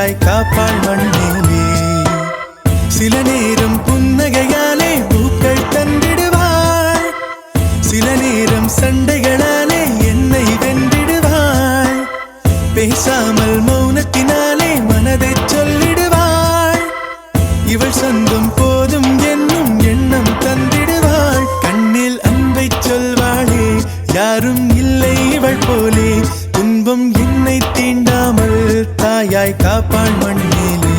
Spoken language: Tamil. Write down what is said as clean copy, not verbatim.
தாயாய் காப்பாள் மண்ணிலே. சில நேரம் புன்னகையாலே பூக்கள் தந்திடுவாள், சில நேரம் சண்டைகளாலே என்னை வென்றிடுவாள். பேசாமல் மௌனத்தினாலே மனதை சொல்லிடுவாள். இவள் சொந்தம் போதும் என்னும் எண்ணம் தந்திடுவாள். கண்ணில் அன்பை சொல்வாளே, யாரும் இல்லை இவள் போலே. துன்பம் என்னை தீண்டாமல் தாயாய் காப்பாள் மண்ணிலே.